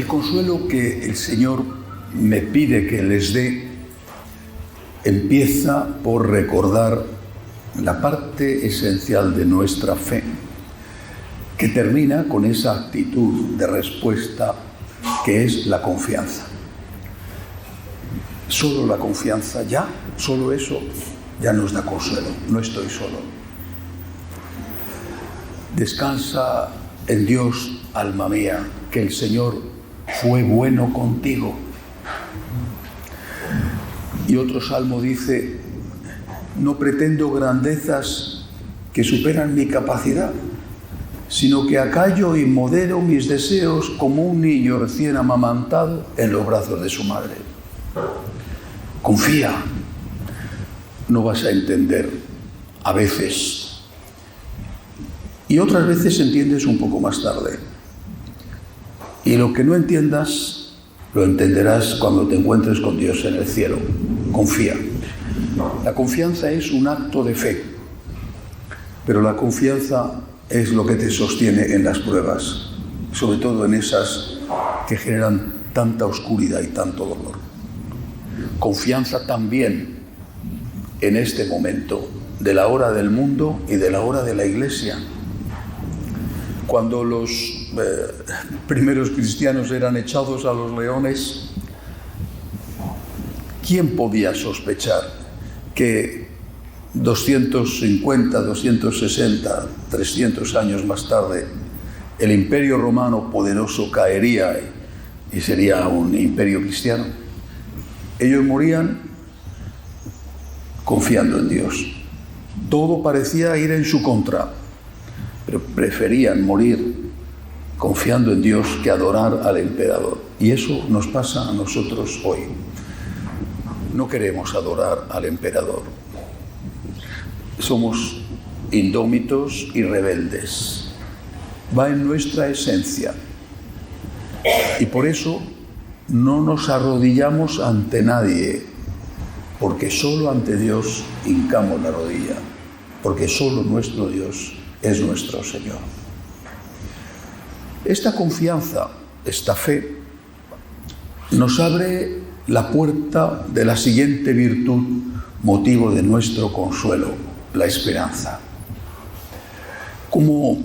El consuelo que el Señor me pide que les dé empieza por recordar la parte esencial de nuestra fe, que termina con esa actitud de respuesta que es la confianza. Solo la confianza, ya, solo eso, ya nos da consuelo. No estoy solo. Descansa en Dios, alma mía, que el Señor fue bueno contigo. Y otro salmo dice: no pretendo grandezas que superan mi capacidad, sino que acallo y modero mis deseos como un niño recién amamantado en los brazos de su madre. Confía, no vas a entender a veces, y otras veces entiendes un poco más tarde. Y lo que no entiendas, lo entenderás cuando te encuentres con Dios en el cielo. Confía. La confianza es un acto de fe, pero la confianza es lo que te sostiene en las pruebas, sobre todo en esas que generan tanta oscuridad y tanto dolor. Confianza también en este momento de la hora del mundo y de la hora de la Iglesia. Cuando los primeros cristianos eran echados a los leones, ¿quién podía sospechar que 250, 260, 300 años más tarde el imperio romano poderoso caería y sería un imperio cristiano? Ellos morían confiando en Dios. Todo parecía ir en su contra, pero preferían morir confiando en Dios que adorar al emperador. Y eso nos pasa a nosotros hoy. No queremos adorar al emperador. Somos indómitos y rebeldes. Va en nuestra esencia. Y por eso no nos arrodillamos ante nadie, porque solo ante Dios hincamos la rodilla, porque solo nuestro Dios es nuestro Señor. Esta confianza, esta fe, nos abre la puerta de la siguiente virtud, motivo de nuestro consuelo, la esperanza. Como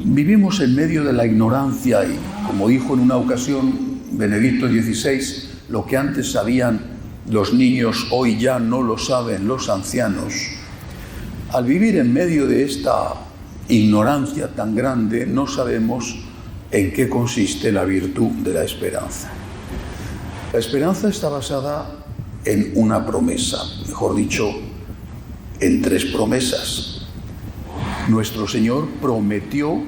vivimos en medio de la ignorancia y, como dijo en una ocasión Benedicto XVI, lo que antes sabían los niños, hoy ya no lo saben los ancianos. Al vivir en medio de esta ignorancia tan grande, no sabemos en qué consiste la virtud de la esperanza. La esperanza está basada en una promesa, mejor dicho, en tres promesas. Nuestro Señor prometió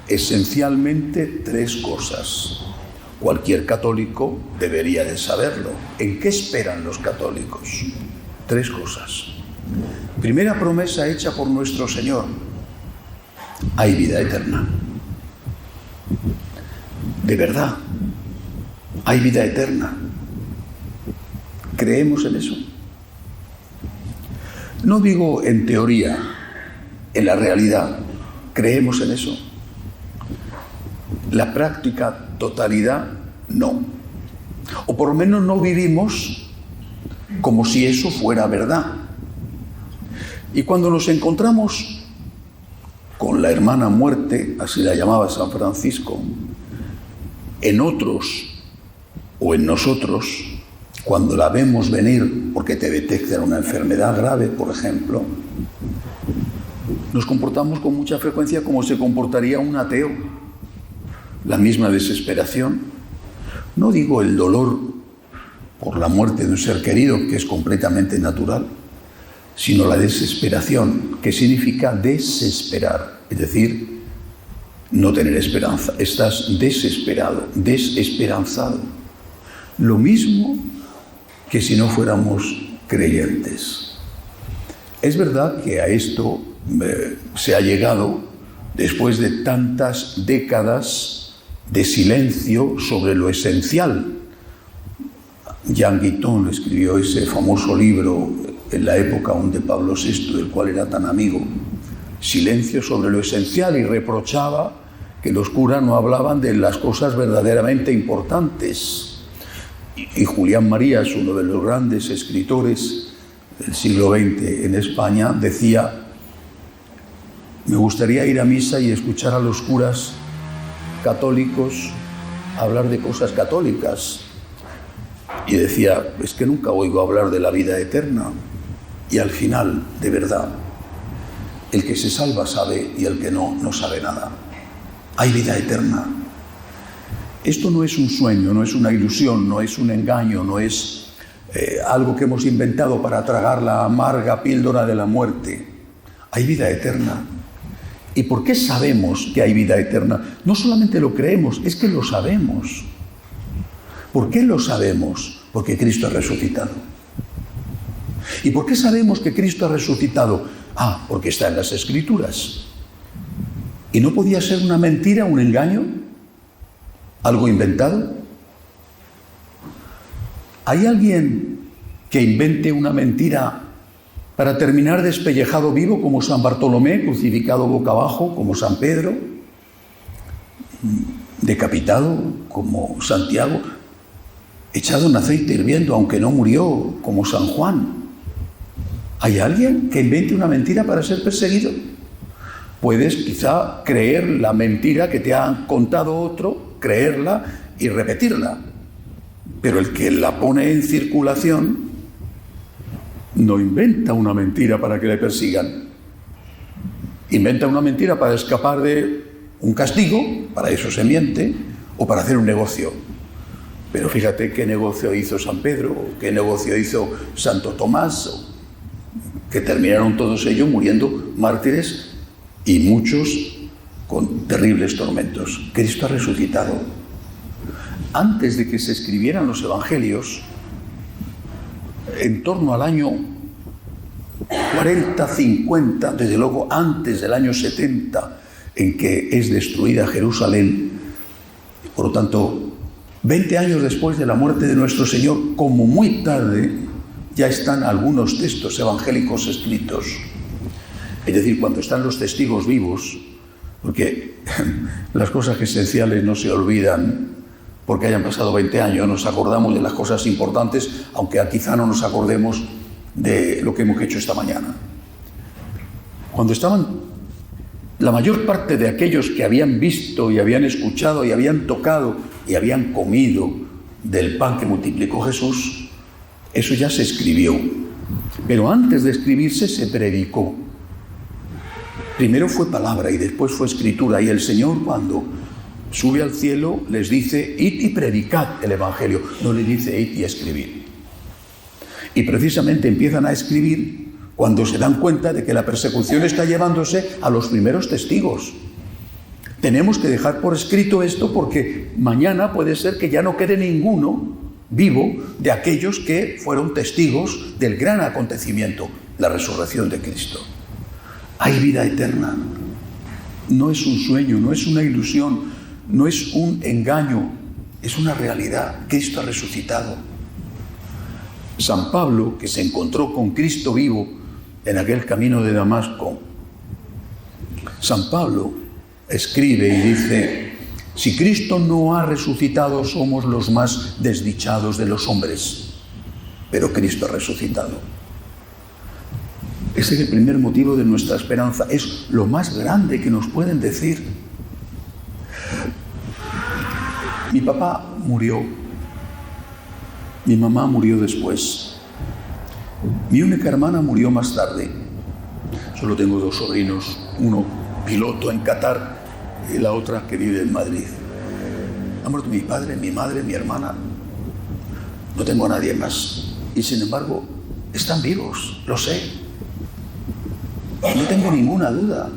esencialmente tres cosas. Cualquier católico debería de saberlo. ¿En qué esperan los católicos? Tres cosas. Primera promesa hecha por nuestro Señor: hay vida eterna. De verdad, hay vida eterna. ¿Creemos en eso? No digo en teoría, en la realidad. ¿Creemos en eso? La práctica totalidad, no. O por lo menos no vivimos como si eso fuera verdad. Y cuando nos encontramos con la hermana muerte, así la llamaba San Francisco, en otros o en nosotros, cuando la vemos venir porque te detectan una enfermedad grave, por ejemplo, nos comportamos con mucha frecuencia como se comportaría un ateo. La misma desesperación. No digo el dolor por la muerte de un ser querido, que es completamente natural, sino la desesperación, que significa desesperar, es decir, no tener esperanza. Estás desesperado, desesperanzado. Lo mismo que si no fuéramos creyentes. Es verdad que a esto se ha llegado después de tantas décadas de silencio sobre lo esencial. Jean Guiton escribió ese famoso libro en la época aún de Pablo VI, del cual era tan amigo, Silencio sobre lo esencial, y reprochaba que que los curas no hablaban de las cosas verdaderamente importantes. Y Julián Marías, uno de los grandes escritores del siglo XX en España, decía: me gustaría ir a misa y escuchar a los curas católicos hablar de cosas católicas. Y decía: es que nunca oigo hablar de la vida eterna. Y al final, de verdad, el que se salva sabe y el que no, no sabe nada. Hay vida eterna. Esto no es un sueño, no es una ilusión, no es un engaño, no es algo que hemos inventado para tragar la amarga píldora de la muerte. Hay vida eterna. ¿Y por qué sabemos que hay vida eterna? No solamente lo creemos, es que lo sabemos. ¿Por qué lo sabemos? Porque Cristo ha resucitado. ¿Y por qué sabemos que Cristo ha resucitado? Porque está en las Escrituras. ¿Y no podía ser una mentira, un engaño? ¿Algo inventado? ¿Hay alguien que invente una mentira para terminar despellejado vivo como San Bartolomé, crucificado boca abajo como San Pedro, decapitado como Santiago, echado en aceite hirviendo aunque no murió como San Juan? ¿Hay alguien que invente una mentira para ser perseguido? Puedes quizá creer la mentira que te ha contado otro, creerla y repetirla, pero el que la pone en circulación no inventa una mentira para que le persigan. Inventa una mentira para escapar de un castigo, para eso se miente, o para hacer un negocio. Pero fíjate qué negocio hizo San Pedro, qué negocio hizo Santo Tomás, que terminaron todos ellos muriendo mártires y muchos con terribles tormentos. Cristo ha resucitado. Antes de que se escribieran los evangelios, en torno al año 40, 50, desde luego antes del año 70, en que es destruida Jerusalén, por lo tanto, 20 años después de la muerte de nuestro Señor, como muy tarde, ya están algunos textos evangélicos escritos. Es decir, cuando están los testigos vivos, porque las cosas esenciales no se olvidan porque hayan pasado 20 años, nos acordamos de las cosas importantes, aunque quizá no nos acordemos de lo que hemos hecho esta mañana. Cuando estaban la mayor parte de aquellos que habían visto y habían escuchado y habían tocado y habían comido del pan que multiplicó Jesús, eso ya se escribió. Pero antes de escribirse se predicó. Primero fue palabra y después fue escritura. Y el Señor, cuando sube al cielo, les dice: id y predicad el Evangelio. No les dice: id y escribid. Y precisamente empiezan a escribir cuando se dan cuenta de que la persecución está llevándose a los primeros testigos. Tenemos que dejar por escrito esto porque mañana puede ser que ya no quede ninguno vivo de aquellos que fueron testigos del gran acontecimiento, la resurrección de Cristo. Hay vida eterna. No es un sueño, no es una ilusión, no es un engaño, es una realidad. Cristo ha resucitado. San Pablo, que se encontró con Cristo vivo en aquel camino de Damasco, San Pablo escribe y dice: si Cristo no ha resucitado, somos los más desdichados de los hombres, pero Cristo ha resucitado. Ese es el primer motivo de nuestra esperanza, es lo más grande que nos pueden decir. Mi papá murió, mi mamá murió después, mi única hermana murió más tarde. Solo tengo 2 sobrinos, uno piloto en Qatar y la otra que vive en Madrid. Ha muerto mi padre, mi madre, mi hermana. No tengo a nadie más. Y sin embargo, están vivos, lo sé. No tengo ninguna duda.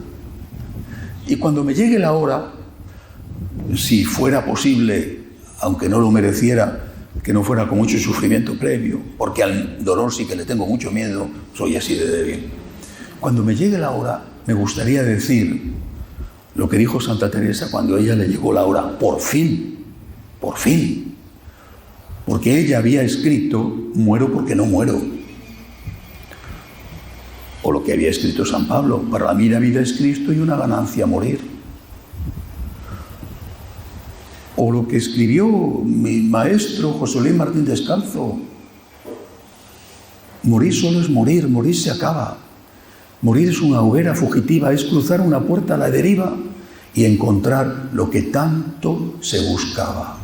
Y cuando me llegue la hora, si fuera posible, aunque no lo mereciera, que no fuera con mucho sufrimiento previo, porque al dolor sí que le tengo mucho miedo, soy así de débil. Cuando me llegue la hora, me gustaría decir lo que dijo Santa Teresa cuando a ella le llegó la hora: por fin, porque ella había escrito: muero porque no muero. O lo que había escrito San Pablo: para mí la vida es Cristo y una ganancia morir. O lo que escribió mi maestro José Luis Martín Descalzo: morir solo es morir, morir se acaba. Morir es una hoguera fugitiva, es cruzar una puerta a la deriva y encontrar lo que tanto se buscaba.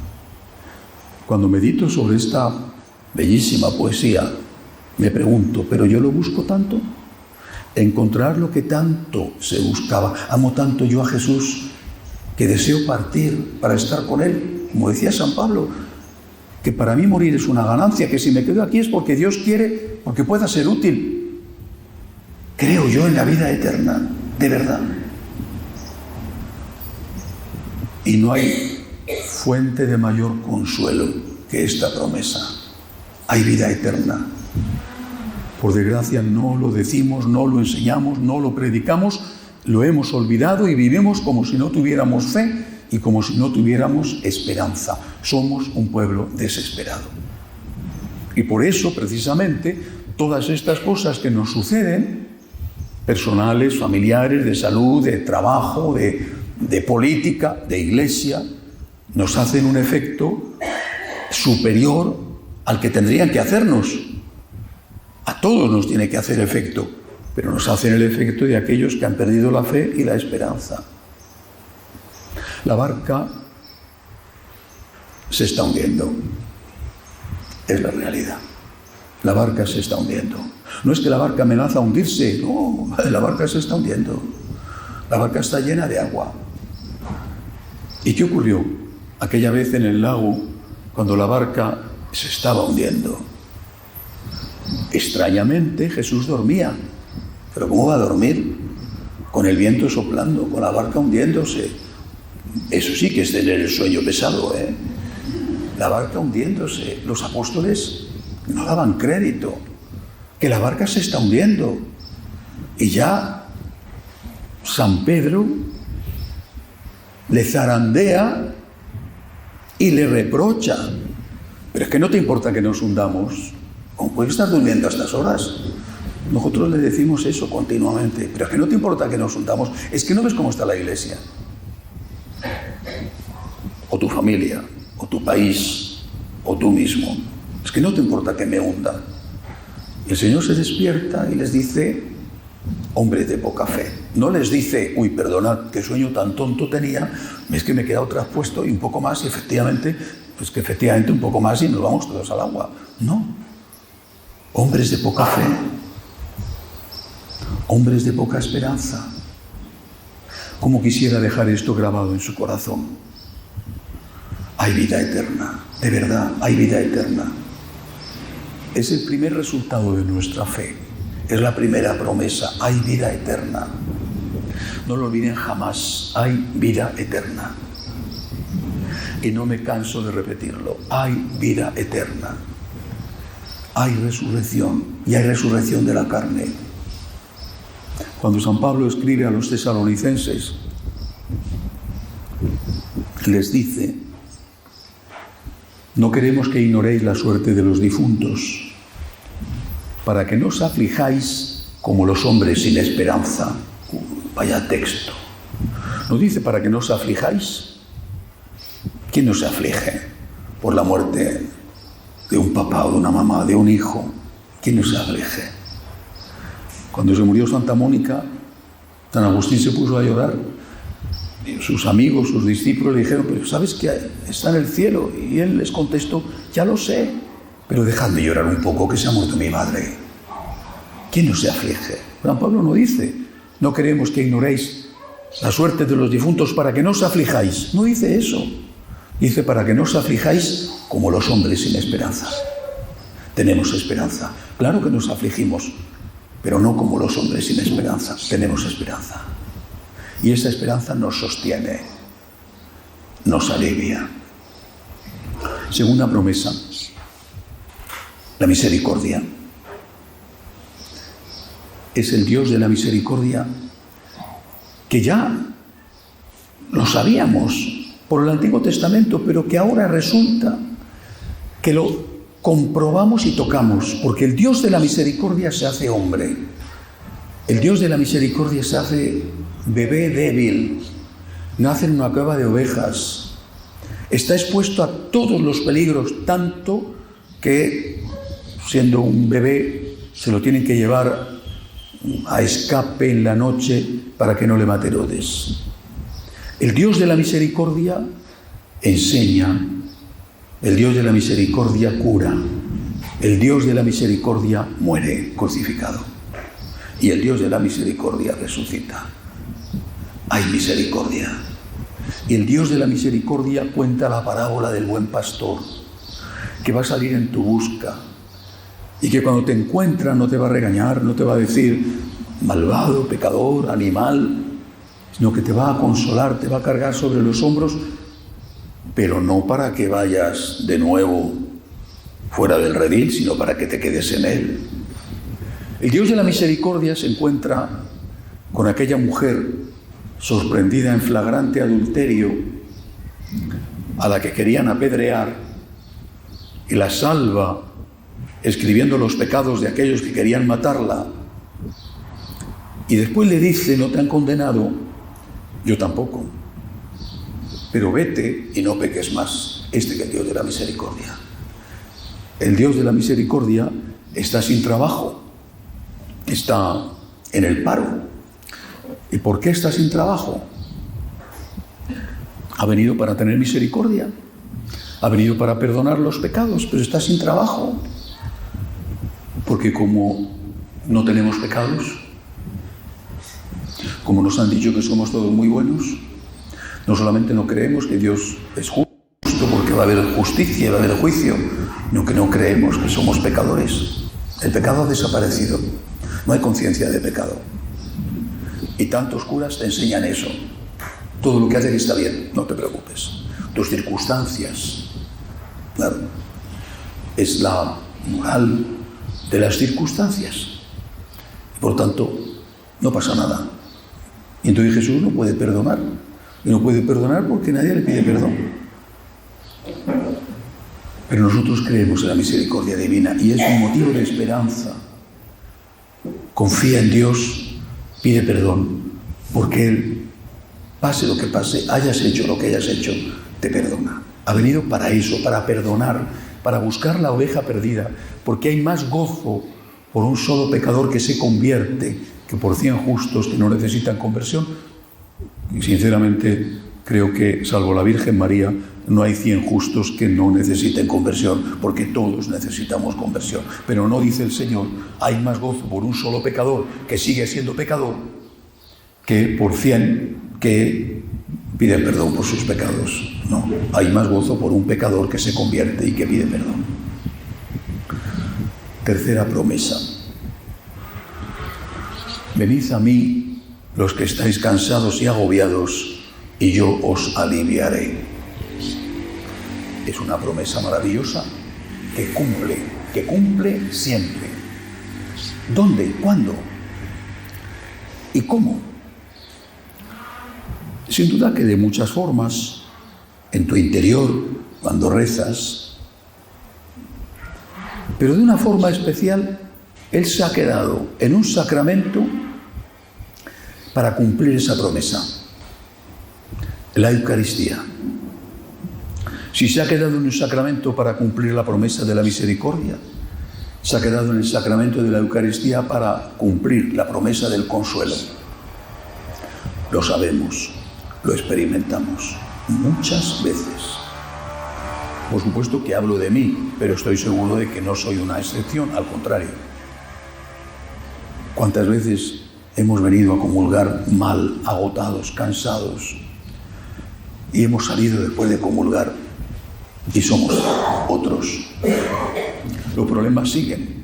Cuando medito sobre esta bellísima poesía, me pregunto, ¿pero yo lo busco tanto? Encontrar lo que tanto se buscaba. Amo tanto yo a Jesús que deseo partir para estar con Él. Como decía San Pablo, que para mí morir es una ganancia, que si me quedo aquí es porque Dios quiere, porque pueda ser útil. Creo yo en la vida eterna, de verdad. Y no hay fuente de mayor consuelo que esta promesa. Hay vida eterna. Por desgracia no lo decimos, no lo enseñamos, no lo predicamos, lo hemos olvidado y vivimos como si no tuviéramos fe y como si no tuviéramos esperanza. Somos un pueblo desesperado. Y por eso, precisamente, todas estas cosas que nos suceden, personales, familiares, de salud, de trabajo, de política, de iglesia, nos hacen un efecto superior al que tendrían que hacernos. A todos nos tiene que hacer efecto, pero nos hacen el efecto de aquellos que han perdido la fe y la esperanza. La barca se está hundiendo. Es la realidad. La barca se está hundiendo. No es que la barca amenaza a hundirse, no, la barca se está hundiendo. La barca está llena de agua. ¿Y qué ocurrió aquella vez en el lago cuando la barca se estaba hundiendo? Extrañamente Jesús dormía. ¿Pero cómo va a dormir? Con el viento soplando, con la barca hundiéndose. Eso sí que es tener el sueño pesado, ¿eh? La barca hundiéndose. Los apóstoles no daban crédito, que la barca se está hundiendo. Y ya San Pedro le zarandea y le reprocha: pero es que no te importa que nos hundamos. ¿Cómo puedes estar durmiendo a estas horas? Nosotros le decimos eso continuamente. Pero es que no te importa que nos hundamos. Es que no ves cómo está la iglesia, o tu familia, o tu país, o tú mismo. Es que no te importa que me hunda. Y el Señor se despierta y les dice: hombres de poca fe. No les dice: uy, perdonad, qué sueño tan tonto tenía, es que me he quedado traspuesto y un poco más, y efectivamente un poco más y nos vamos todos al agua. No. Hombres de poca fe. Hombres de poca esperanza. ¿Cómo quisiera dejar esto grabado en su corazón? Hay vida eterna. De verdad, hay vida eterna. Es el primer resultado de nuestra fe. Es la primera promesa. Hay vida eterna. No lo olviden jamás. Hay vida eterna. Y no me canso de repetirlo. Hay vida eterna. Hay resurrección. Y hay resurrección de la carne. Cuando San Pablo escribe a los tesalonicenses, les dice: no queremos que ignoréis la suerte de los difuntos, para que no os aflijáis como los hombres sin esperanza. Vaya texto. No dice para que no os aflijáis. ¿Quién no se aflige por la muerte de un papá o de una mamá, de un hijo? ¿Quién no se aflige? Cuando se murió Santa Mónica, San Agustín se puso a llorar. Y sus amigos, sus discípulos le dijeron: pero ¿sabes que está en el cielo? Y él les contestó: ya lo sé, pero dejadme llorar un poco, que se ha muerto mi madre. ¿Quién no se aflige? San Pablo no dice: no queremos que ignoréis la suerte de los difuntos para que no os aflijáis. No dice eso. Dice: para que no os aflijáis como los hombres sin esperanza. Tenemos esperanza. Claro que nos afligimos, pero no como los hombres sin esperanza. Tenemos esperanza. Y esa esperanza nos sostiene, nos alivia. Segunda promesa, la misericordia. Es el Dios de la misericordia que ya lo sabíamos por el Antiguo Testamento, pero que ahora resulta que lo comprobamos y tocamos, porque el Dios de la misericordia se hace hombre. El Dios de la misericordia se hace bebé débil, nace en una cueva de ovejas, Está expuesto a todos los peligros, tanto que, siendo un bebé, se lo tienen que llevar a escape en la noche para que no le mate Herodes. El Dios de la misericordia enseña, el Dios de la misericordia cura, el Dios de la misericordia muere crucificado y el Dios de la misericordia resucita. Hay misericordia. Y el Dios de la misericordia cuenta la parábola del buen pastor, que va a salir en tu busca y que cuando te encuentra no te va a regañar, no te va a decir malvado, pecador, animal, sino que te va a consolar, te va a cargar sobre los hombros, pero no para que vayas de nuevo fuera del redil, sino para que te quedes en él. El Dios de la misericordia se encuentra con aquella mujer sorprendida en flagrante adulterio, a la que querían apedrear, y la salva escribiendo los pecados de aquellos que querían matarla, y después le dice: no te han condenado, yo tampoco, pero vete y no peques más. Que el Dios de la misericordia. El Dios de la misericordia está sin trabajo, está en el paro. ¿Y por qué está sin trabajo? Ha venido para tener misericordia, ha venido para perdonar los pecados, pero está sin trabajo. Porque como no tenemos pecados, como nos han dicho que somos todos muy buenos, no solamente no creemos que Dios es justo porque va a haber justicia, va a haber juicio, sino que no creemos que somos pecadores. El pecado ha desaparecido, no hay conciencia de pecado. Y tantos curas te enseñan eso. Todo lo que haces está bien, no te preocupes. Tus circunstancias, claro, es la moral de las circunstancias. Por tanto, no pasa nada. Y entonces Jesús no puede perdonar. Y no puede perdonar porque nadie le pide perdón. Pero nosotros creemos en la misericordia divina y es un motivo de esperanza. Confía en Dios, pide perdón, porque Él, pase lo que pase, hayas hecho lo que hayas hecho, te perdona. Ha venido para eso, para perdonar, para buscar la oveja perdida, porque hay más gozo por un solo pecador que se convierte que por 100 justos que no necesitan conversión. Y sinceramente creo que, salvo la Virgen María, no hay 100 justos que no necesiten conversión, porque todos necesitamos conversión. Pero no dice el Señor: hay más gozo por un solo pecador que sigue siendo pecador que por 100 que piden perdón por sus pecados. No, hay más gozo por un pecador que se convierte y que pide perdón. Tercera promesa: venid a mí los que estáis cansados y agobiados, y yo os aliviaré. Es una promesa maravillosa que cumple siempre. ¿Dónde? ¿Cuándo? ¿Y cómo? Sin duda que de muchas formas, en tu interior, cuando rezas, pero de una forma especial, Él se ha quedado en un sacramento para cumplir esa promesa, la Eucaristía. Si se ha quedado en un sacramento para cumplir la promesa de la misericordia, se ha quedado en el sacramento de la Eucaristía para cumplir la promesa del consuelo. Lo sabemos, lo experimentamos muchas veces. Por supuesto que hablo de mí, pero estoy seguro de que no soy una excepción, al contrario. ¿Cuántas veces hemos venido a comulgar mal, agotados, cansados, y hemos salido después de comulgar y somos otros? Los problemas siguen.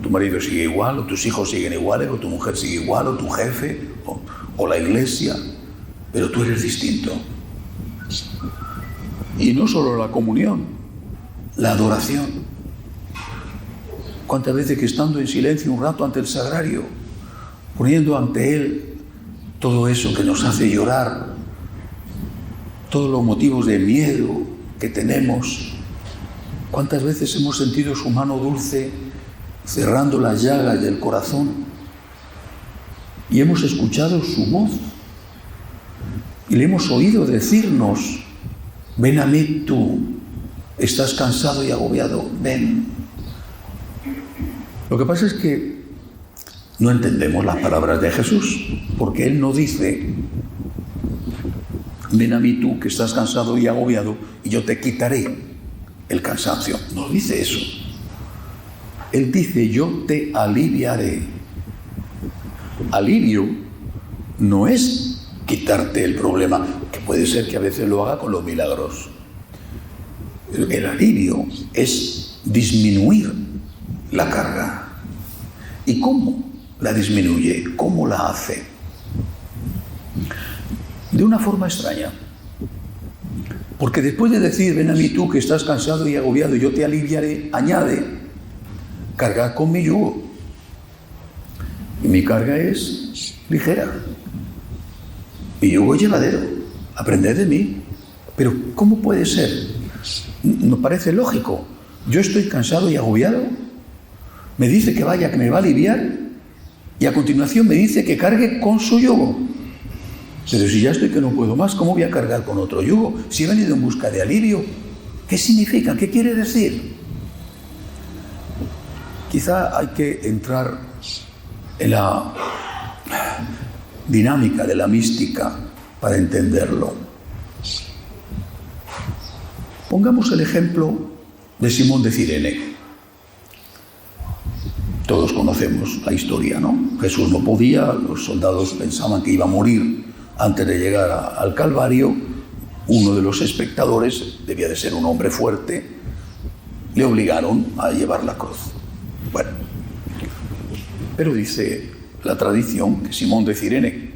Tu marido sigue igual, o tus hijos siguen iguales, o tu mujer sigue igual, o tu jefe, o la iglesia, pero tú eres distinto. Y no solo la comunión, la adoración. ¿Cuántas veces que estando en silencio un rato ante el sagrario, poniendo ante Él todo eso que nos hace llorar, todos los motivos de miedo que tenemos, cuántas veces hemos sentido su mano dulce cerrando las llagas del corazón y hemos escuchado su voz y le hemos oído decirnos: Ven a mí tú, estás cansado y agobiado, ven. Lo que pasa es que no entendemos las palabras de Jesús, porque Él no dice, ven a mí tú que estás cansado y agobiado y yo te quitaré el cansancio. No dice eso. Él dice, yo te aliviaré. Alivio no es quitarte el problema, que puede ser que a veces lo haga con los milagros. El alivio es disminuir la carga. ¿Y cómo la disminuye? ¿Cómo la hace? De una forma extraña. Porque después de decir, ven a mí tú que estás cansado y agobiado, yo te aliviaré, añade, cargad con mi yugo. Y mi carga es ligera. Mi yugo es llevadero. Aprended de mí. Pero ¿cómo puede ser? Nos parece lógico. Yo estoy cansado y agobiado. Me dice que vaya, que me va a aliviar. Y a continuación me dice que cargue con su yugo. Pero si ya estoy que no puedo más, ¿cómo voy a cargar con otro yugo? Si he venido en busca de alivio. ¿Qué significa? ¿Qué quiere decir? Quizá hay que entrar en la dinámica de la mística para entenderlo. Pongamos el ejemplo de Simón de Cirene. Todos conocemos la historia, ¿no? Jesús no podía, los soldados pensaban que iba a morir antes de llegar al Calvario. Uno de los espectadores, debía de ser un hombre fuerte, le obligaron a llevar la cruz. Bueno, pero dice la tradición que Simón de Cirene,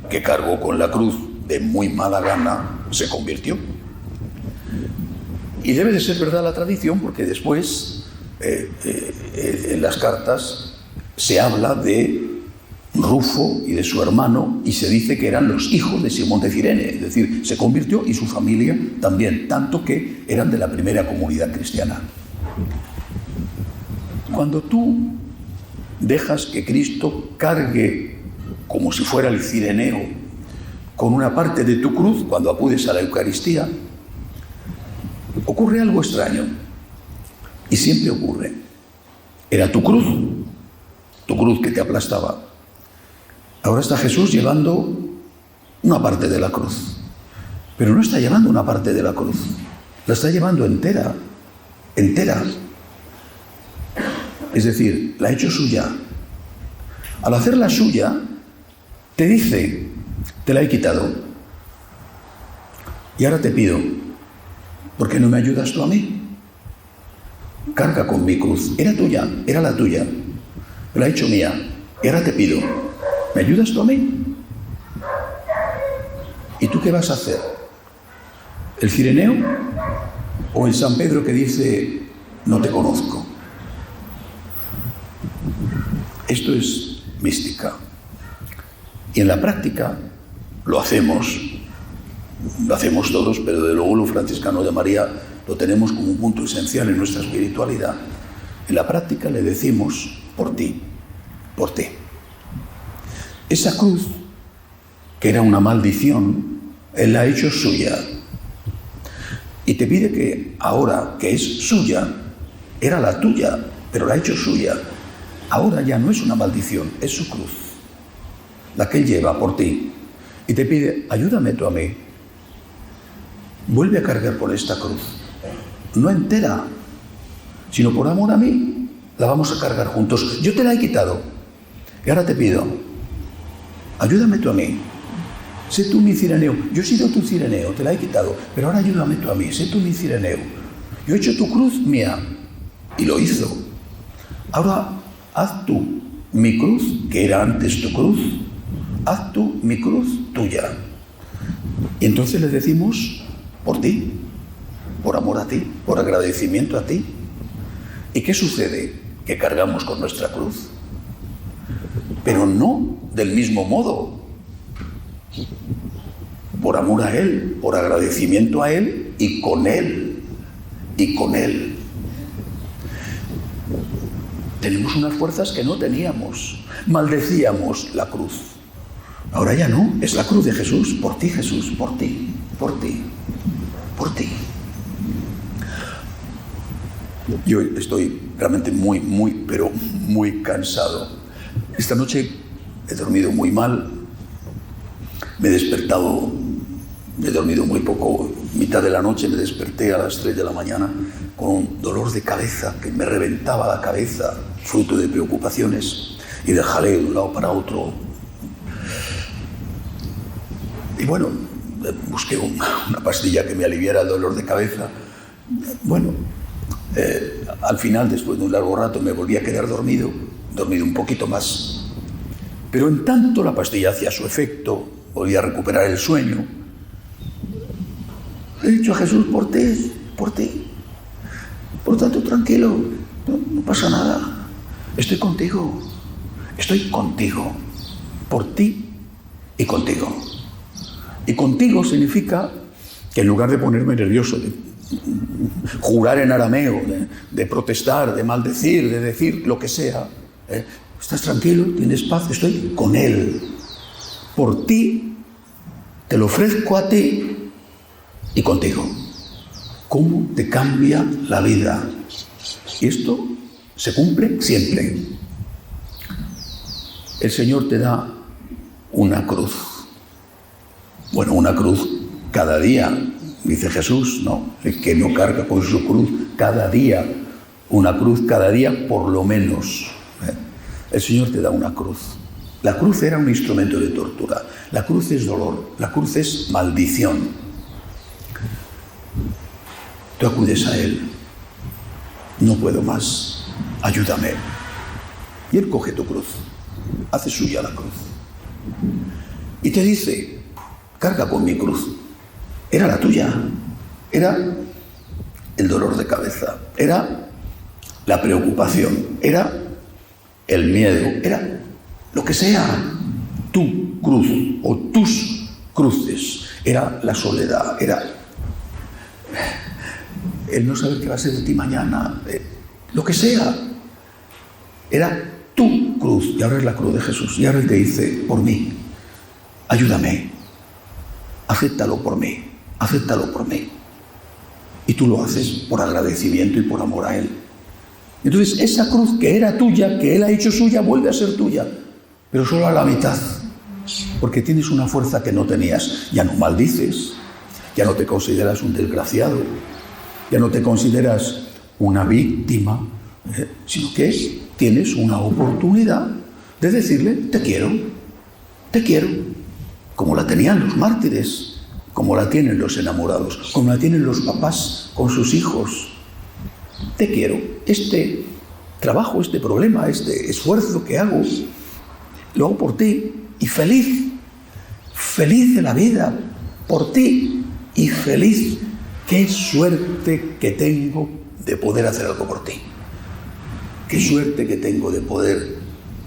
que cargó con la cruz de muy mala gana, se convirtió. Y debe de ser verdad la tradición, porque después en las cartas se habla de Rufo y de su hermano, y se dice que eran los hijos de Simón de Cirene, es decir, se convirtió y su familia también, tanto que eran de la primera comunidad cristiana. Cuando tú dejas que Cristo cargue como si fuera el cireneo con una parte de tu cruz, cuando acudes a la Eucaristía, ocurre algo extraño. Y siempre ocurre. Era tu cruz que te aplastaba. Ahora está Jesús llevando una parte de la cruz. Pero no está llevando una parte de la cruz. La está llevando entera. Entera. Es decir, la ha hecho suya. Al hacerla suya, te dice, te la he quitado. Y ahora te pido, ¿por qué no me ayudas tú a mí? Carga con mi cruz. Era tuya, era la tuya. Me la he hecho mía. Y ahora te pido, ¿me ayudas tú a mí? ¿Y tú qué vas a hacer? ¿El cireneo? ¿O el San Pedro que dice, no te conozco? Esto es mística. Y en la práctica lo hacemos todos, pero de luego los franciscanos de María lo tenemos como un punto esencial en nuestra espiritualidad. En la práctica le decimos, por ti, por ti. Esa cruz, que era una maldición, Él la ha hecho suya. Y te pide que ahora, que es suya, era la tuya, pero la ha hecho suya. Ahora ya no es una maldición, es su cruz, la que Él lleva por ti. Y te pide, ayúdame tú a mí. Vuelve a cargar con esta cruz. No entera, sino por amor a mí, la vamos a cargar juntos. Yo te la he quitado. Y ahora te pido, ayúdame tú a mí. Sé tú mi cireneo. Yo he sido tu cireneo, te la he quitado. Pero ahora ayúdame tú a mí, sé tú mi cireneo. Yo he hecho tu cruz mía. Y lo hizo. Ahora haz tú mi cruz, que era antes tu cruz. Haz tú mi cruz tuya. Y entonces le decimos, por ti, por amor a ti, por agradecimiento a ti. ¿Y qué sucede? Que cargamos con nuestra cruz. Pero no del mismo modo. Por amor a Él, por agradecimiento a Él y con Él. Y con Él. Tenemos unas fuerzas que no teníamos. Maldecíamos la cruz. Ahora ya no, es la cruz de Jesús. Por ti, Jesús, por ti, por ti, por por ti. Yo estoy realmente pero muy cansado. Esta noche he dormido muy mal, me he despertado, he dormido muy poco, mitad de la noche me desperté a las 3 de la mañana con un dolor de cabeza que me reventaba la cabeza, fruto de preocupaciones y de jaleo de un lado para otro. Y bueno, busqué una pastilla que me aliviara el dolor de cabeza. Bueno, al final, después de un largo rato, me volví a quedar dormido un poquito más. Pero en tanto la pastilla hacía su efecto, volví a recuperar el sueño. Le he dicho a Jesús, por ti. Por tanto, tranquilo, no pasa nada. Estoy contigo, por ti y contigo. Y contigo significa que en lugar de ponerme nervioso, de jurar en arameo, de protestar, de maldecir, de decir lo que sea, estás tranquilo, tienes paz, estoy con Él. Por ti, te lo ofrezco a ti y contigo. ¿Cómo te cambia la vida? Y esto se cumple siempre. El Señor te da una cruz. Bueno, una cruz cada día, dice Jesús, ¿no? El que no carga con su cruz cada día, una cruz cada día por lo menos. El Señor te da una cruz. La cruz era un instrumento de tortura. La cruz es dolor, la cruz es maldición. Tú acudes a Él. No puedo más, ayúdame. Y Él coge tu cruz, hace suya la cruz. Y te dice, carga con mi cruz. Era la tuya, era el dolor de cabeza, era la preocupación, era el miedo, era lo que sea, tu cruz o tus cruces, era la soledad, era el no saber qué va a ser de ti mañana, lo que sea, era tu cruz. Y ahora es la cruz de Jesús. Y ahora Él te dice, por mí, ayúdame, acéptalo por mí. Y tú lo haces por agradecimiento y por amor a Él. Entonces esa cruz que era tuya, que Él ha hecho suya, vuelve a ser tuya, pero solo a la mitad, porque tienes una fuerza que no tenías. Ya no maldices, ya no te consideras un desgraciado, ya no te consideras una víctima, sino que tienes una oportunidad de decirle, te quiero, como la tenían los mártires, como la tienen los enamorados, como la tienen los papás con sus hijos. Te quiero. Este trabajo, este problema, este esfuerzo que hago, lo hago por ti y feliz de la vida, por ti y feliz. Qué suerte que tengo de poder hacer algo por ti. Qué suerte que tengo de poder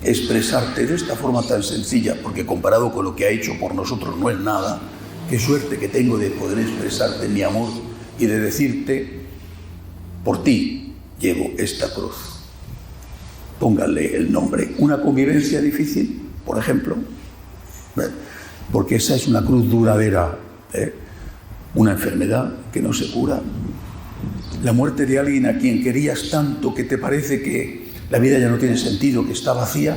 expresarte de esta forma tan sencilla, porque comparado con lo que ha hecho por nosotros no es nada. Qué suerte que tengo de poder expresarte mi amor y de decirte, por ti llevo esta cruz. Póngale el nombre. Una convivencia difícil, por ejemplo, porque esa es una cruz duradera, una enfermedad que no se cura, la muerte de alguien a quien querías tanto que te parece que la vida ya no tiene sentido, que está vacía,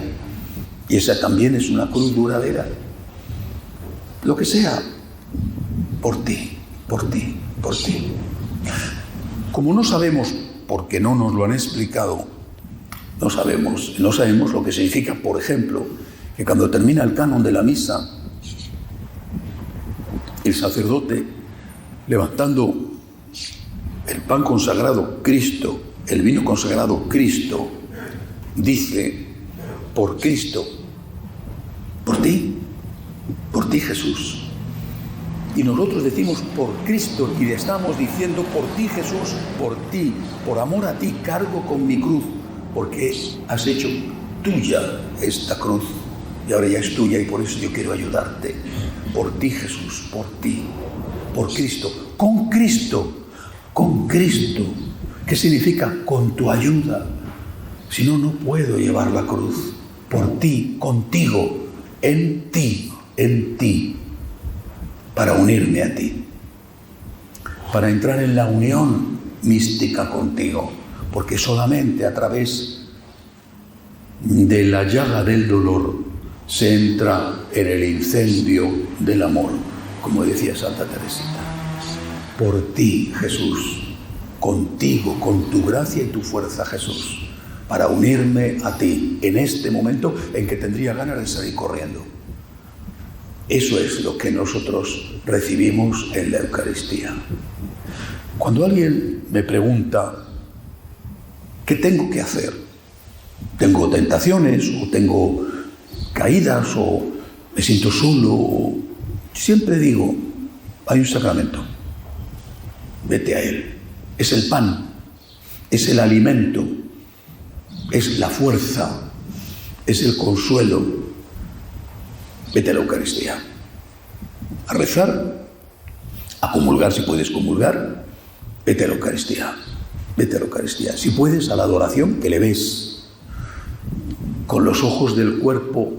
y esa también es una cruz duradera. Lo que sea, por ti. Como no sabemos, porque no nos lo han explicado, no sabemos lo que significa, por ejemplo, que cuando termina el canon de la misa, el sacerdote, levantando el pan consagrado Cristo, el vino consagrado Cristo, dice, por Cristo, por ti Jesús. Y nosotros decimos por Cristo y le estamos diciendo por ti Jesús, por ti, por amor a ti cargo con mi cruz, porque has hecho tuya esta cruz y ahora ya es tuya y por eso yo quiero ayudarte. Por ti Jesús, por ti, por Cristo, con Cristo. ¿Qué significa? Con tu ayuda. Si no, no puedo llevar la cruz. Por ti, contigo, en ti, para unirme a ti. para entrar en la unión mística contigo, porque solamente a través de la llaga del dolor se entra en el incendio del amor, como decía Santa Teresita. Por ti, Jesús, contigo, con tu gracia y tu fuerza, Jesús, para unirme a ti en este momento en que tendría ganas de salir corriendo. Eso es lo que nosotros recibimos en la Eucaristía. Cuando alguien me pregunta, ¿qué tengo que hacer? ¿Tengo tentaciones o tengo caídas o me siento solo? Siempre digo, hay un sacramento, vete a él. Es el pan, es el alimento, es la fuerza, es el consuelo. Vete a la Eucaristía, a rezar, a comulgar si puedes comulgar. Vete a la Eucaristía, vete a la Eucaristía. Si puedes, a la adoración, que le ves con los ojos del cuerpo,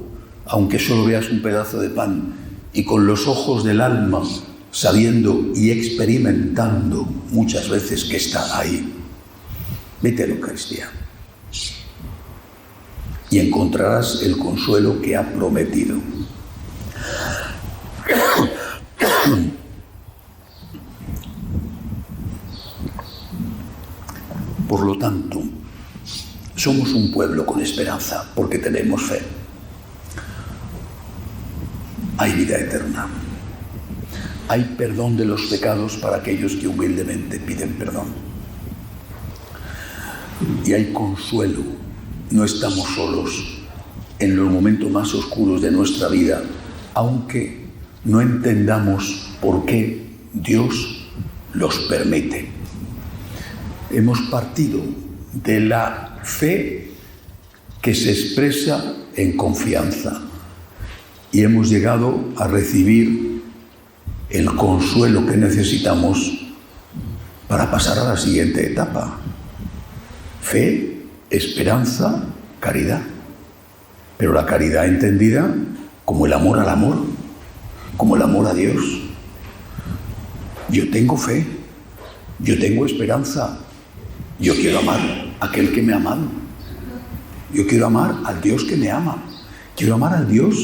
aunque solo veas un pedazo de pan, y con los ojos del alma, sabiendo y experimentando muchas veces que está ahí. Vete a la Eucaristía y encontrarás el consuelo que ha prometido. Por lo tanto, somos un pueblo con esperanza porque tenemos fe. Hay vida eterna. Hay perdón de los pecados para aquellos que humildemente piden perdón. Y hay consuelo. No estamos solos en los momentos más oscuros de nuestra vida, aunque no entendamos por qué Dios los permite. Hemos partido de la fe que se expresa en confianza y hemos llegado a recibir el consuelo que necesitamos para pasar a la siguiente etapa. Fe, esperanza, caridad. Pero la caridad entendida como el amor al amor, como el amor a Dios. Yo tengo fe, yo tengo esperanza, yo quiero amar a aquel que me ha amado. Yo quiero amar al Dios que me ama. Quiero amar al Dios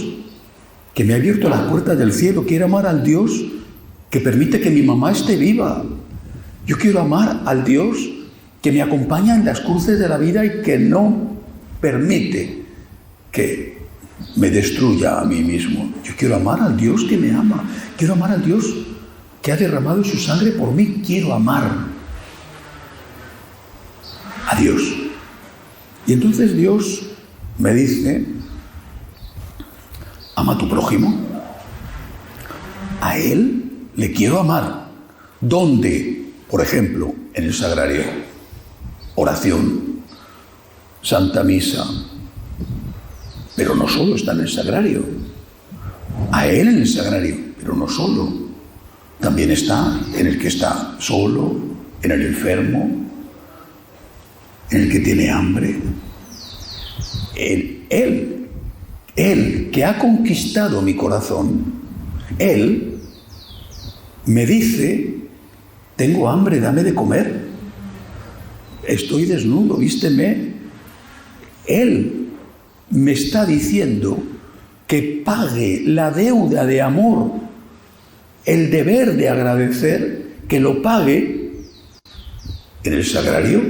que me ha abierto las puertas del cielo. Quiero amar al Dios que permite que mi mamá esté viva. Yo quiero amar al Dios que me acompaña en las cruces de la vida y que no permite que me destruya a mí mismo. Yo quiero amar al Dios que me ama. Quiero amar al Dios que ha derramado su sangre por mí. Quiero amar a Dios. Y entonces Dios me dice, ama a tu prójimo. A él le quiero amar. ¿Dónde? Por ejemplo, en el sagrario. Oración, Santa Misa. Pero no solo está en el sagrario. A él en el sagrario, pero no solo. También está en el que está solo, en el enfermo, en el que tiene hambre. Él que ha conquistado mi corazón, él me dice, tengo hambre, dame de comer. Estoy desnudo, vísteme. Él me está diciendo que pague la deuda de amor, el deber de agradecer, que lo pague en el sagrario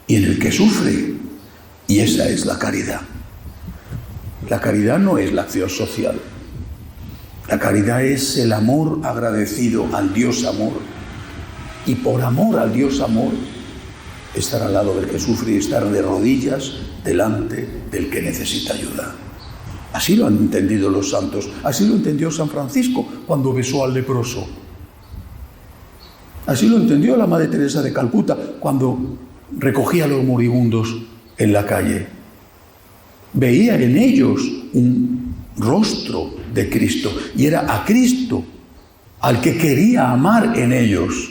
y en el que sufre. Y esa es la caridad. La caridad no es la acción social. La caridad es el amor agradecido al Dios amor. Y por amor al Dios amor, estar al lado del que sufre y estar de rodillas delante del que necesita ayuda. Así lo han entendido los santos. Así lo entendió San Francisco cuando besó al leproso. Así lo entendió la Madre Teresa de Calcuta cuando recogía a los moribundos en la calle. Veía en ellos un rostro de Cristo y era a Cristo al que quería amar en ellos,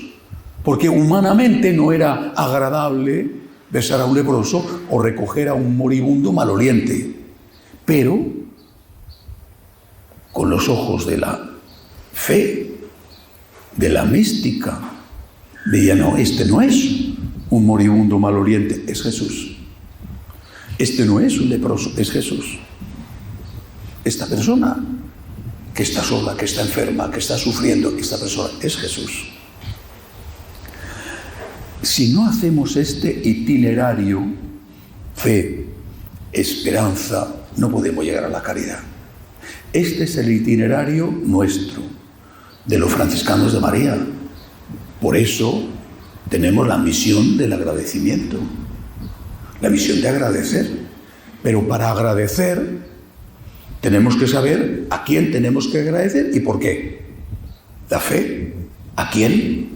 porque humanamente no era agradable besar a un leproso o recoger a un moribundo maloliente, pero con los ojos de la fe, de la mística, veía, no, este no es un moribundo maloliente, es Jesús. Este no es un leproso, es Jesús. Esta persona que está sola, que está enferma, que está sufriendo, esta persona es Jesús. Si no hacemos este itinerario, fe, esperanza, no podemos llegar a la caridad. Este es el itinerario nuestro, de los franciscanos de María. Por eso tenemos la misión del agradecimiento, la misión de agradecer. Pero para agradecer tenemos que saber a quién tenemos que agradecer y por qué. La fe, ¿a quién?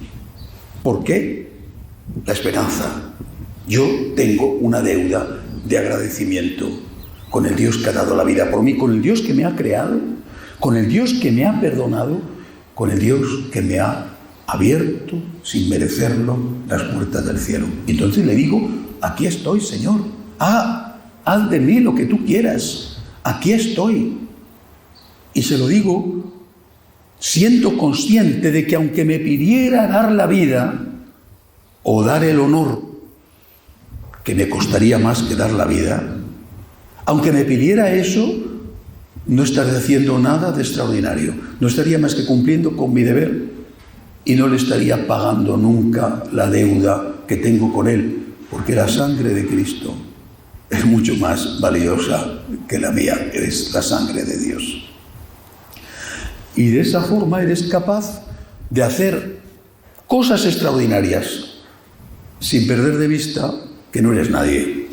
¿Por qué? La esperanza. Yo tengo una deuda de agradecimiento con el Dios que ha dado la vida por mí, con el Dios que me ha creado, con el Dios que me ha perdonado, con el Dios que me ha abierto, sin merecerlo, las puertas del cielo. Y entonces le digo, aquí estoy, Señor. Haz de mí lo que tú quieras. Aquí estoy. Y se lo digo siendo consciente de que aunque me pidiera dar la vida o dar el honor, que me costaría más que dar la vida, aunque me pidiera eso, no estaría haciendo nada de extraordinario. No estaría más que cumpliendo con mi deber y no le estaría pagando nunca la deuda que tengo con Él, porque la sangre de Cristo es mucho más valiosa que la mía, que es la sangre de Dios. Y de esa forma eres capaz de hacer cosas extraordinarias sin perder de vista que no eres nadie.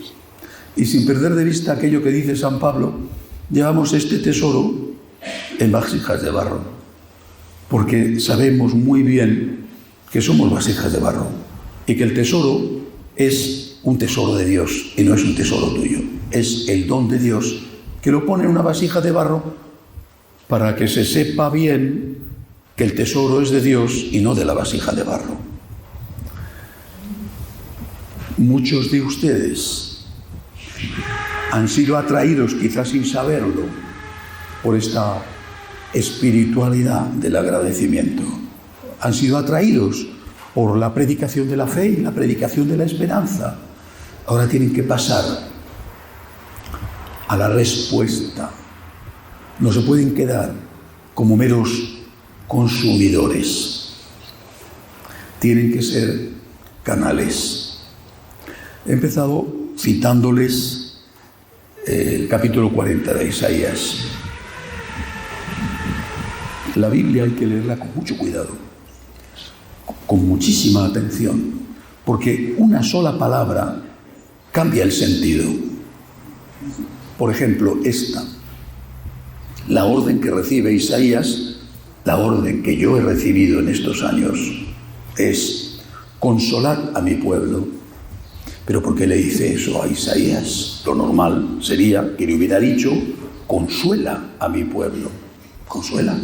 Y sin perder de vista aquello que dice San Pablo, llevamos este tesoro en vasijas de barro, porque sabemos muy bien que somos vasijas de barro y que el tesoro es un tesoro de Dios y no es un tesoro tuyo. Es el don de Dios que lo pone en una vasija de barro para que se sepa bien que el tesoro es de Dios y no de la vasija de barro. Muchos de ustedes han sido atraídos, quizás sin saberlo, por esta espiritualidad del agradecimiento. Han sido atraídos por la predicación de la fe y la predicación de la esperanza. Ahora tienen que pasar a la respuesta. No se pueden quedar como meros consumidores. Tienen que ser canales. He empezado citándoles el capítulo 40 de Isaías. La Biblia hay que leerla con mucho cuidado, con muchísima atención, porque una sola palabra cambia el sentido. Por ejemplo, esta, la orden que recibe Isaías, la orden que yo he recibido en estos años, es consolad a mi pueblo. ¿Pero por qué le dice eso a Isaías? Lo normal sería que le hubiera dicho consuela a mi pueblo. Consuela.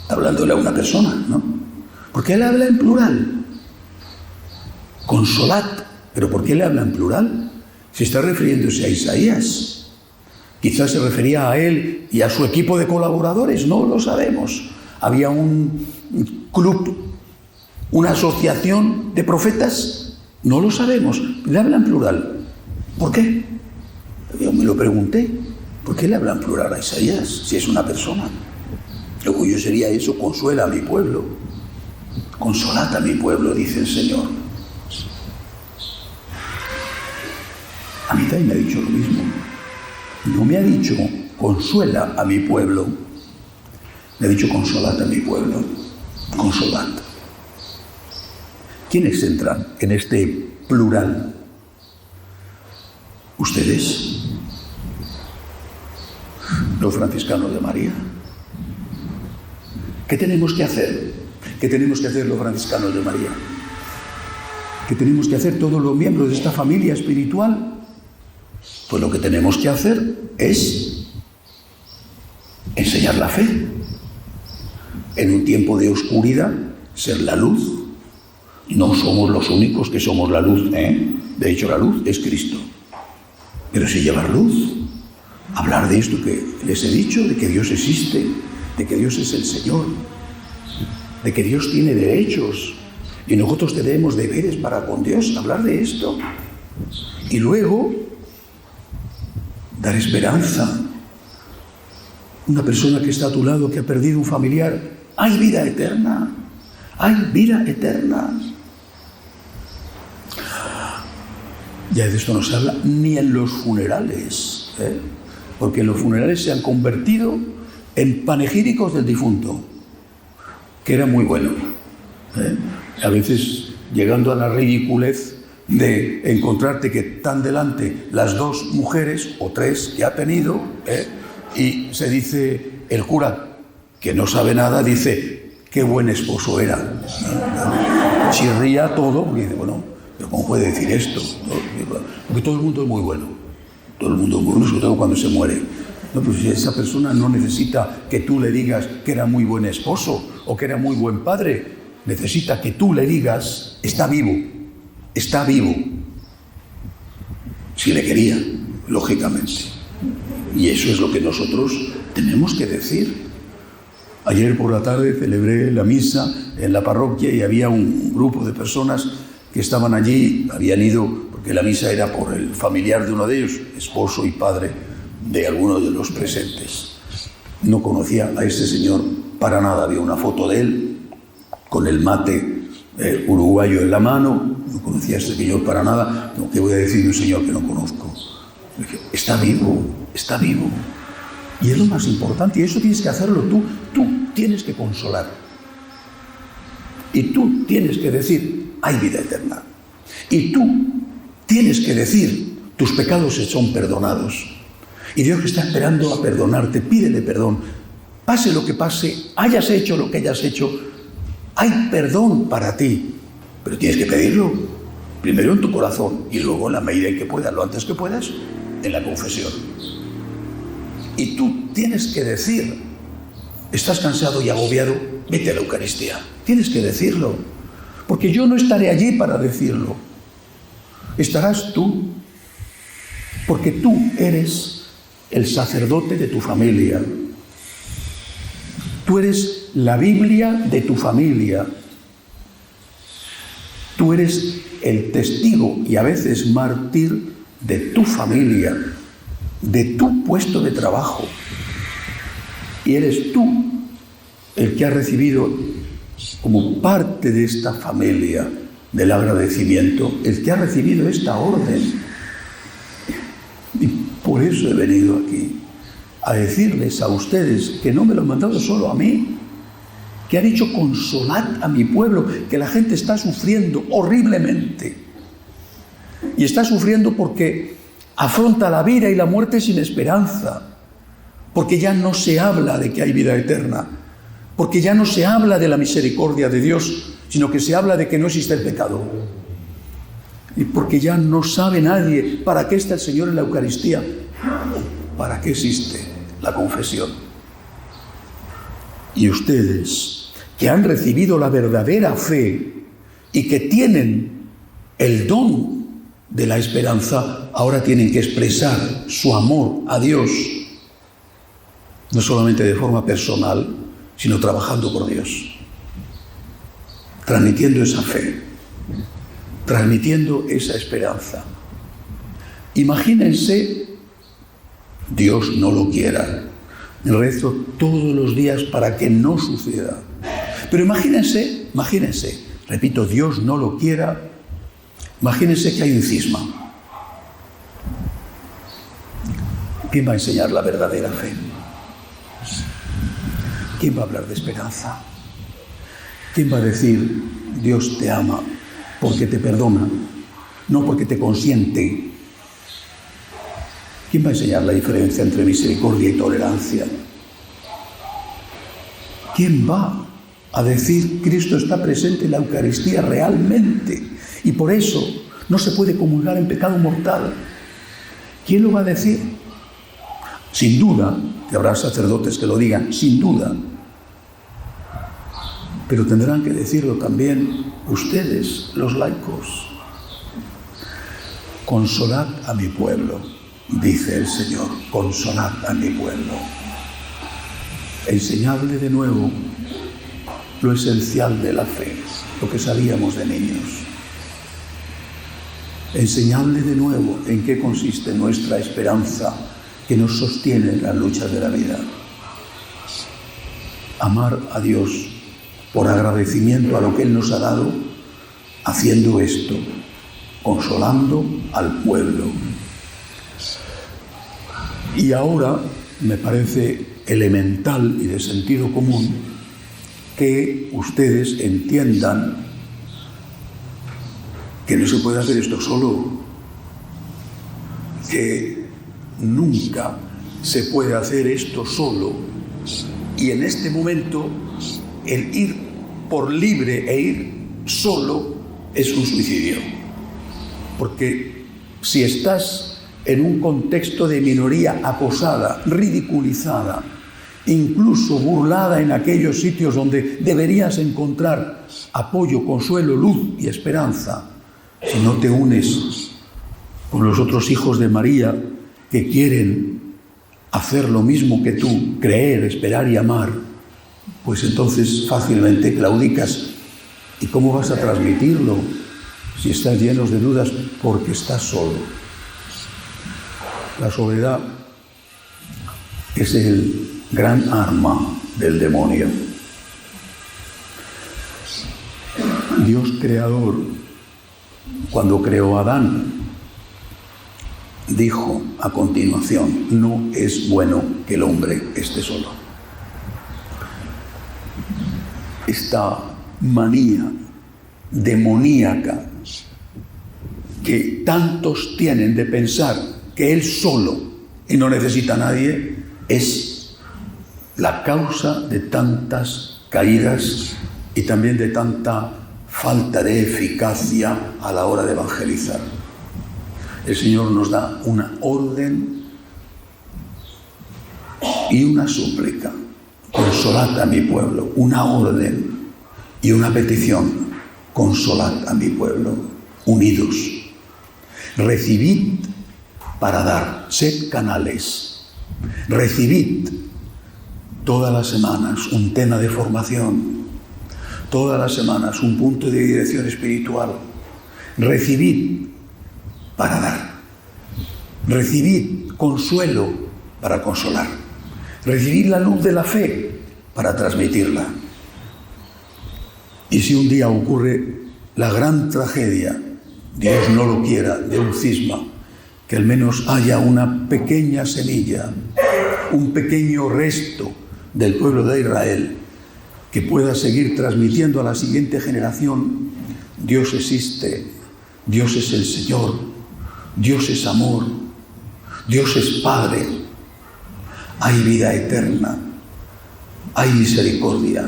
Hablándole a una persona, ¿no? ¿Por qué le habla en plural? Consolad. ¿Pero por qué le habla en plural? Si está refiriéndose a Isaías. Quizás se refería a él y a su equipo de colaboradores, no lo sabemos. Había un club, una asociación de profetas, no lo sabemos. Le habla en plural. ¿Por qué? Yo me lo pregunté. ¿Por qué le habla en plural a Isaías si es una persona? Lo cuyo sería eso, consuela a mi pueblo. Consolad a mi pueblo, dice el Señor. A mí también me ha dicho lo mismo. No me ha dicho consuela a mi pueblo. Me ha dicho consolad a mi pueblo. Consolad. ¿Quiénes entran en este plural? ¿Ustedes? ¿Los franciscanos de María? ¿Qué tenemos que hacer? ¿Qué tenemos que hacer los franciscanos de María? ¿Qué tenemos que hacer todos los miembros de esta familia espiritual? Pues lo que tenemos que hacer es enseñar la fe. En un tiempo de oscuridad, ser la luz. No somos los únicos que somos la luz, ¿eh? De hecho, la luz es Cristo. Pero sí llevar luz. Hablar de esto que les he dicho, de que Dios existe, de que Dios es el Señor, de que Dios tiene derechos Y nosotros tenemos deberes para con Dios, hablar de esto. Y luego, dar esperanza. Una persona que está a tu lado, que ha perdido un familiar, hay vida eterna. Hay vida eterna. Ya de esto no se habla ni en los funerales, porque en los funerales se han convertido en panegíricos del difunto, que era muy bueno. A veces llegando a la ridiculez de encontrarte que están delante las dos mujeres o tres que ha tenido, y se dice, el cura, que no sabe nada, dice, qué buen esposo era. Chirría todo, porque dice, bueno, pero ¿cómo puede decir esto? Porque todo el mundo es muy bueno. Todo el mundo es muy bueno, sobre todo cuando se muere. No, pues esa persona no necesita que tú le digas que era muy buen esposo o que era muy buen padre. Necesita que tú le digas, está vivo. Está vivo. Si le quería, lógicamente. Y eso es lo que nosotros tenemos que decir. Ayer por la tarde celebré la misa en la parroquia y había un grupo de personas que estaban allí, habían ido, porque la misa era por el familiar de uno de ellos, esposo y padre de alguno de los presentes. No conocía a este señor para nada, había una foto de él con el mate uruguayo en la mano, no conocía a este señor para nada. ¿Qué voy a decir de un señor que no conozco? Está vivo, está vivo. Y es lo más importante, y eso tienes que hacerlo tú. Tú tienes que consolar. Y tú tienes que decir, hay vida eterna. Y tú tienes que decir, tus pecados son perdonados. Y Dios está esperando a perdonarte, pídele perdón. Pase lo que pase, hayas hecho lo que hayas hecho, hay perdón para ti. Pero tienes que pedirlo, primero en tu corazón y luego en la medida en que puedas, lo antes que puedas, en la confesión. Y tú tienes que decir, estás cansado y agobiado, vete a la Eucaristía. Tienes que decirlo, porque yo no estaré allí para decirlo. Estarás tú, porque tú eres el sacerdote de tu familia. Tú eres la Biblia de tu familia. Tú eres el testigo y a veces mártir de tu familia, de tu puesto de trabajo. Y eres tú el que ha recibido como parte de esta familia del agradecimiento, el que ha recibido esta orden. Y por eso he venido aquí, a decirles a ustedes que no me lo han mandado solo a mí, que han dicho consolad a mi pueblo, que la gente está sufriendo horriblemente. Y está sufriendo porque afronta la vida y la muerte sin esperanza, porque ya no se habla de que hay vida eterna, porque ya no se habla de la misericordia de Dios, sino que se habla de que no existe el pecado. Y porque ya no sabe nadie para qué está el Señor en la Eucaristía, para qué existe la confesión. Y ustedes, que han recibido la verdadera fe y que tienen el don de la esperanza, ahora tienen que expresar su amor a Dios, no solamente de forma personal, sino trabajando por Dios, transmitiendo esa fe, transmitiendo esa esperanza. Imagínense, Dios no lo quiera, rezo todos los días para que no suceda. Pero imagínense, repito, Dios no lo quiera, imagínense que hay un cisma. ¿Quién va a enseñar la verdadera fe? ¿Quién va a hablar de esperanza? ¿Quién va a decir, Dios te ama porque te perdona, no porque te consiente? ¿Quién va a enseñar la diferencia entre misericordia y tolerancia? ¿Quién va a decir, Cristo está presente en la Eucaristía realmente y por eso no se puede comulgar en pecado mortal? ¿Quién lo va a decir? Sin duda, que habrá sacerdotes que lo digan, sin duda. Pero tendrán que decirlo también ustedes, los laicos. Consolad a mi pueblo, dice el Señor, consolad a mi pueblo. Enseñadle de nuevo lo esencial de la fe. lo que sabíamos de niños. Enseñadle de nuevo en qué consiste nuestra esperanza que nos sostiene en las luchas de la vida. Amar a Dios por agradecimiento a lo que Él nos ha dado, haciendo esto, consolando al pueblo. Y ahora me parece elemental y de sentido común que ustedes entiendan que no se puede hacer esto solo, que nunca se puede hacer esto solo, y en este momento el ir por libre e ir solo es un suicidio, porque si estás en un contexto de minoría acosada, ridiculizada, incluso burlada en aquellos sitios donde deberías encontrar apoyo, consuelo, luz y esperanza, si no te unes con los otros hijos de María que quieren hacer lo mismo que tú, creer, esperar y amar, pues entonces fácilmente claudicas. ¿Y cómo vas a transmitirlo si estás lleno de dudas porque estás solo? La soledad es el gran arma del demonio. Dios creador, cuando creó a Adán, dijo a continuación: no es bueno que el hombre esté solo. Esta manía demoníaca que tantos tienen de pensar que él solo y no necesita a nadie es la causa de tantas caídas y también de tanta falta de eficacia a la hora de evangelizar. El Señor nos da una orden y una súplica: consolad a mi pueblo. Una orden y una petición: consolad a mi pueblo. Unidos. Recibid para dar. Sed canales. Recibid todas las semanas un tema de formación. Todas las semanas un punto de dirección espiritual. Recibid para dar. Recibid consuelo para consolar. Recibid la luz de la fe para transmitirla. Y si un día ocurre la gran tragedia, Dios no lo quiera, de un cisma, que al menos haya una pequeña semilla, un pequeño resto del pueblo de Israel que pueda seguir transmitiendo a la siguiente generación: Dios existe, Dios es el Señor, Dios es amor, Dios es Padre, hay vida eterna, hay misericordia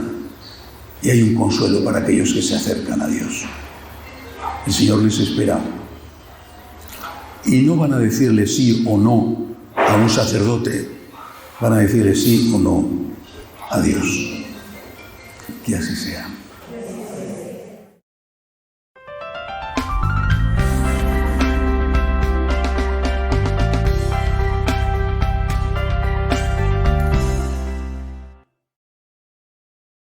y hay un consuelo para aquellos que se acercan a Dios. El Señor les espera y no van a decirle sí o no a un sacerdote, van a decirle sí o no a Dios. Que así sea.